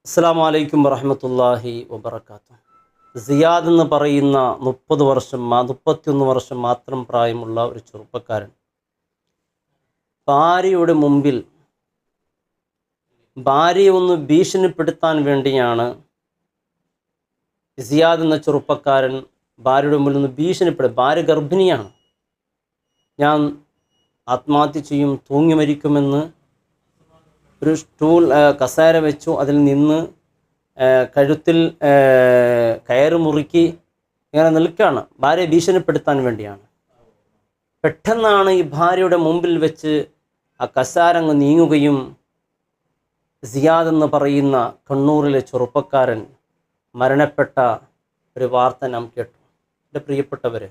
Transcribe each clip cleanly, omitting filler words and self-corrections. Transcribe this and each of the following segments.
അസ്സലാമു അലൈക്കും വറഹ്മത്തുള്ളാഹി വബറകാതുഹു. സിയാദ് എന്ന് പറയുന്ന 31 വർഷം മാത്രം പ്രായമുള്ള ഒരു ചെറുപ്പക്കാരൻ ഭാര്യയുടെ മുമ്പിൽ ഭാര്യയെ ഒന്ന് ഭീഷണിപ്പെടുത്താൻ വേണ്ടിയാണ് സിയാദ് എന്ന ചെറുപ്പക്കാരൻ ഭാര്യയുടെ മുമ്പിൽ ഒന്ന് ഭീഷണിപ്പെടും. ഭാര്യ ഗർഭിണിയാണ്, ഞാൻ ആത്മഹത്യ ചെയ്യും, തൂങ്ങി മരിക്കുമെന്ന് ഒരു കസേര വെച്ചു, അതിൽ നിന്ന് കഴുത്തിൽ കയറ് മുറുക്കി ഇങ്ങനെ നിൽക്കുകയാണ്. ഭാര്യയെ ഭീഷണിപ്പെടുത്താൻ വേണ്ടിയാണ്. പെട്ടെന്നാണ് ഈ ഭാര്യയുടെ മുമ്പിൽ വെച്ച് ആ കസേര അങ്ങ് നീങ്ങുകയും സിയാദ് എന്ന് പറയുന്ന കണ്ണൂരിലെ ചെറുപ്പക്കാരൻ മരണപ്പെട്ട ഒരു വാർത്ത നാം കേട്ടു. എൻ്റെ പ്രിയപ്പെട്ടവരെ,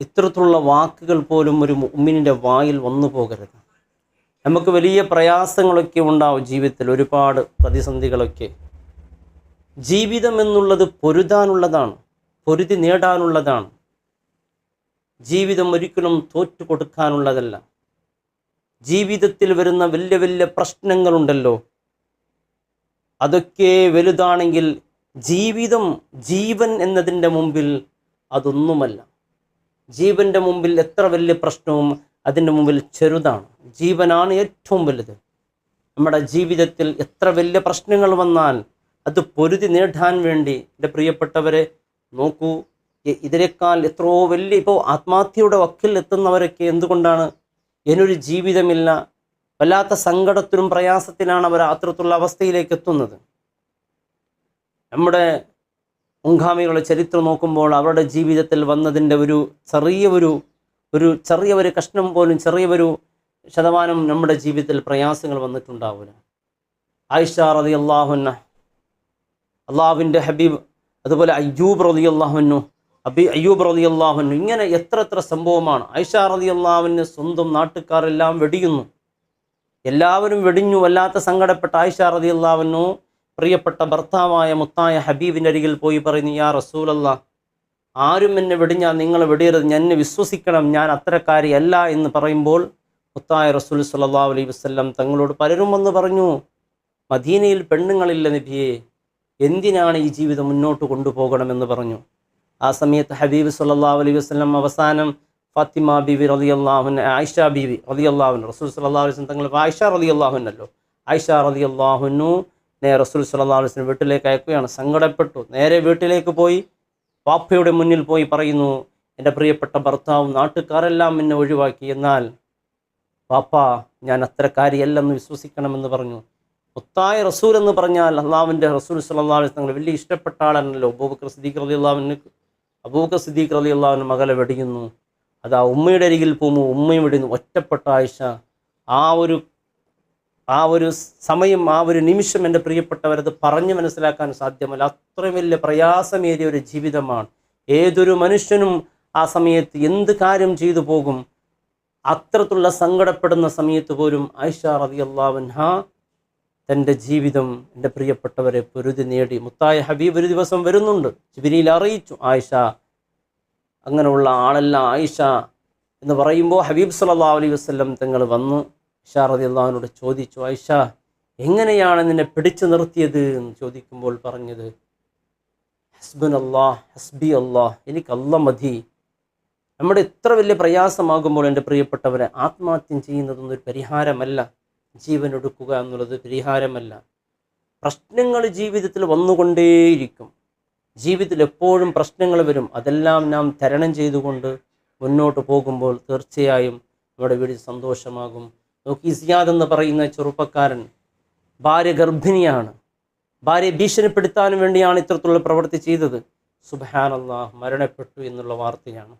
ഇത്തരത്തിലുള്ള വാക്കുകൾ പോലും ഒരു മുഅ്മിനിൻ്റെ വായിൽ വന്നു പോകരുത്. നമുക്ക് വലിയ പ്രയാസങ്ങളൊക്കെ ഉണ്ടാവും ജീവിതത്തിൽ, ഒരുപാട് പ്രതിസന്ധികളൊക്കെ. ജീവിതം എന്നുള്ളത് പൊരുതാനുള്ളതാണ്, പൊരുതി നേടാനുള്ളതാണ്. ജീവിതം ഒരിക്കലും തോറ്റു കൊടുക്കാനുള്ളതല്ല. ജീവിതത്തിൽ വരുന്ന വലിയ വലിയ പ്രശ്നങ്ങളുണ്ടല്ലോ, അതൊക്കെ വലുതാണെങ്കിൽ ജീവൻ എന്നതിൻ്റെ മുമ്പിൽ അതൊന്നുമല്ല. ജീവൻ്റെ മുമ്പിൽ എത്ര വലിയ പ്രശ്നവും അതിൻ്റെ മുമ്പിൽ ചെറുതാണ്. ജീവനാണ് ഏറ്റവും വലുത്. നമ്മുടെ ജീവിതത്തിൽ എത്ര വലിയ പ്രശ്നങ്ങൾ വന്നാൽ അത് പൊരുതി നേടാൻ വേണ്ടി, എൻ്റെ പ്രിയപ്പെട്ടവരെ നോക്കൂ, ഇതിനേക്കാൾ എത്രയോ വലിയ, ഇപ്പോൾ ആത്മഹത്യയുടെ വക്കിൽ എത്തുന്നവരൊക്കെ എന്തുകൊണ്ടാണ്? ഇതിനൊരു ജീവിതമില്ല, വല്ലാത്ത സങ്കടത്തിലും പ്രയാസത്തിലാണ് അവർ അത്തരത്തിലുള്ള അവസ്ഥയിലേക്ക് എത്തുന്നത്. നമ്മുടെ മുൻഗാമികളുടെ ചരിത്രം നോക്കുമ്പോൾ അവരുടെ ജീവിതത്തിൽ വന്നതിൻ്റെ ഒരു ചെറിയ കഷ്ണം പോലും, ചെറിയൊരു ശതമാനം നമ്മുടെ ജീവിതത്തിൽ പ്രയാസങ്ങൾ വന്നിട്ടുണ്ടാവില്ല. ആയിഷ റളിയല്ലാഹു അൻഹ, അള്ളാഹുവിൻ്റെ ഹബീബ്, അതുപോലെ അയ്യൂബ് റളിയല്ലാഹു അൻഹു, ഇങ്ങനെ എത്ര സംഭവമാണ്. ആയിഷ റളിയല്ലാഹു അൻഹ സ്വന്തം നാട്ടുകാരെല്ലാം വെടിയുന്നു, എല്ലാവരും വെടിഞ്ഞു. വല്ലാത്ത സങ്കടപ്പെട്ട ആയിഷ റളിയല്ലാഹു അൻഹ പ്രിയപ്പെട്ട ഭർത്താവായ മുത്തായ ഹബീബിൻ്റെ അരികിൽ പോയി പറയുന്നു, യാ റസൂലല്ലാഹ്, ആരും എന്നെ വെടിഞ്ഞാൽ നിങ്ങൾ വെടിയരുത്, എന്നെ വിശ്വസിക്കണം, ഞാൻ അത്തരക്കാരിയല്ല എന്ന് പറയുമ്പോൾ മുത്തായ റസൂൽ സ്വല്ലല്ലാഹു അലൈഹി വസല്ലം തങ്ങളോട് പലരും വന്ന് പറഞ്ഞു, മദീനയിൽ പെണ്ണുങ്ങളില്ല നബിയെ, എന്തിനാണ് ഈ ജീവിതം മുന്നോട്ട് കൊണ്ടുപോകണമെന്ന് പറഞ്ഞു. ആ സമയത്ത് ഹബീബ് സ്വല്ലല്ലാഹു അലൈഹി വസല്ലം അവസാനം ഫാത്തിമ ബീവി റളിയല്ലാഹു അൻഹ, ആയിഷ ബീവി റളിയല്ലാഹു അൻഹ, റസൂൽ സ്വല്ലല്ലാഹു അലൈഹി വസല്ലം തങ്ങൾ ആയിഷ റളിയല്ലാഹു അൻഹല്ലോ, ആയിഷ റളിയല്ലാഹു അൻഹ റസൂൽ സ്വല്ലല്ലാഹു അലൈഹി വസല്ലം വീട്ടിലേക്ക് അയക്കുകയാണ്. സങ്കടപ്പെട്ടു. നേരെ വീട്ടിലേക്ക് പോയി പാപ്പയുടെ മുന്നിൽ പോയി പറയുന്നു, എൻ്റെ പ്രിയപ്പെട്ട ഭർത്താവും നാട്ടുകാരെല്ലാം എന്നെ ഒഴിവാക്കി, എന്നാൽ പാപ്പ ഞാൻ അത്തരക്കാരിയല്ലെന്ന് വിശ്വസിക്കണമെന്ന് പറഞ്ഞു. മുത്തായ റസൂൽ എന്ന് പറഞ്ഞാൽ അള്ളാഹുവിൻ്റെ റസൂൽ സ്വല്ലല്ലാഹു അലൈഹി വസല്ലം വലിയ ഇഷ്ടപ്പെട്ട ആളാണല്ലോ. അബൂബക്കർ സിദ്ദീഖ് റളിയല്ലാഹു അൻഹു മകളെ വെടിയുന്നു. അതാ ഉമ്മയുടെ അരികിൽ പോകുമ്പോൾ ഉമ്മയും വെടിയുന്നു. ഒറ്റപ്പെട്ട ആയിഷ. ആ ഒരു സമയം, ആ ഒരു നിമിഷം, എൻ്റെ പ്രിയപ്പെട്ടവരത് പറഞ്ഞു മനസ്സിലാക്കാൻ സാധ്യമല്ല. അത്രയും വലിയ പ്രയാസമേറിയ ഒരു ജീവിതമാണ്. ഏതൊരു മനുഷ്യനും ആ സമയത്ത് എന്ത് കാര്യം ചെയ്തു പോകും. അത്തരത്തിലുള്ള സങ്കടപ്പെടുന്ന സമയത്ത് പോലും ആയിഷ റളിയല്ലാഹു അൻഹ തൻ്റെ ജീവിതം, എൻ്റെ പ്രിയപ്പെട്ടവരെ, പൊരുതി നേടി. മുത്തായ ഹബീബ് ഒരു ദിവസം വരുന്നുണ്ട്, ജിബ്രീൽ അറിയിച്ചു, ആയിഷ അങ്ങനെയുള്ള ആളല്ല ആയിഷ എന്ന് പറയുമ്പോൾ ഹബീബ് സ്വല്ലല്ലാഹു അലൈഹി വസല്ലം തങ്ങൾ വന്ന് ആയിഷ റളിയല്ലാഹു അൻഹയോട് ചോദിച്ചു, ആയിഷ എങ്ങനെയാണ് നിന്നെ പിടിച്ചു നിർത്തിയത് എന്ന് ചോദിക്കുമ്പോൾ പറഞ്ഞത്, ഹസ്ബുനല്ലാഹ് ഹസ്ബി അല്ലാഹ്, എനിക്ക് അല്ലാഹ് മതി. നമ്മുടെ എത്ര വലിയ പ്രയാസമാകുമ്പോൾ എൻ്റെ പ്രിയപ്പെട്ടവരെ, ആത്മഹത്യം ചെയ്യുന്നതൊന്നും ഒരു പരിഹാരമല്ല. ജീവൻ എടുക്കുക എന്നുള്ളത് പരിഹാരമല്ല. പ്രശ്നങ്ങൾ ജീവിതത്തിൽ വന്നുകൊണ്ടേയിരിക്കും. ജീവിതത്തിൽ എപ്പോഴും പ്രശ്നങ്ങൾ വരും. അതെല്ലാം നാം തരണം ചെയ്തുകൊണ്ട് മുന്നോട്ട് പോകുമ്പോൾ തീർച്ചയായും നമ്മുടെ വീട്ടിൽ സന്തോഷമാകും. നോക്കി, സിയാദ് എന്ന് പറയുന്ന ചെറുപ്പക്കാരൻ ഭാര്യ ഗർഭിണിയാണ്. ഭാര്യയെ ഭീഷണിപ്പെടുത്താൻ വേണ്ടിയാണ് ഇത്തരത്തിലുള്ള പ്രവൃത്തി ചെയ്തത്. സുബ്ഹാനല്ലാഹ്, മരണപ്പെട്ടു എന്നുള്ള വാർത്തയാണ്.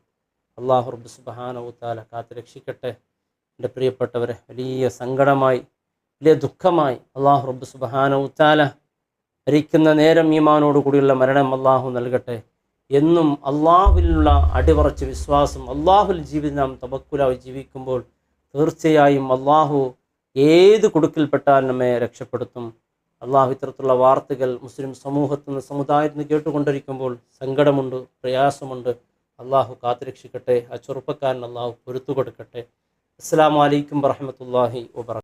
അല്ലാഹു റബ്ബ് സുബ്ഹാനഹു വ തആല കാത്ത് രക്ഷിക്കട്ടെ. എൻ്റെ പ്രിയപ്പെട്ടവരെ, വലിയ സങ്കടമായി, വലിയ ദുഃഖമായി. അല്ലാഹു റബ്ബ് സുബ്ഹാനഹു വ തആല മരിക്കുന്ന നേരം ഈമാനോട് കൂടിയുള്ള മരണം അല്ലാഹു നൽകട്ടെ. എന്നും അല്ലാഹുവിലുള്ള അടിയുറച്ച വിശ്വാസം, അല്ലാഹുവിൽ ജീവിതം നാം തവക്കുലായി ജീവിക്കുമ്പോൾ തീർച്ചയായും അല്ലാഹു ഏത് കുടുക്കിൽപ്പെട്ടാൽ നമ്മെ രക്ഷപ്പെടുത്തും. അല്ലാഹു ഇത്തരത്തിലുള്ള വാർത്തകൾ മുസ്ലിം സമൂഹത്തിൽ നിന്ന്, സമുദായത്തിൽ നിന്ന് കേട്ടുകൊണ്ടിരിക്കുമ്പോൾ സങ്കടമുണ്ട്, പ്രയാസമുണ്ട്. അല്ലാഹു കാത്തുരക്ഷിക്കട്ടെ. ആ ചെറുപ്പക്കാരൻ അല്ലാഹു പൊരുത്തു കൊടുക്കട്ടെ. അസ്സലാമു അലൈക്കും വറഹ്മത്തുള്ളാഹി വബറകാതുഹു.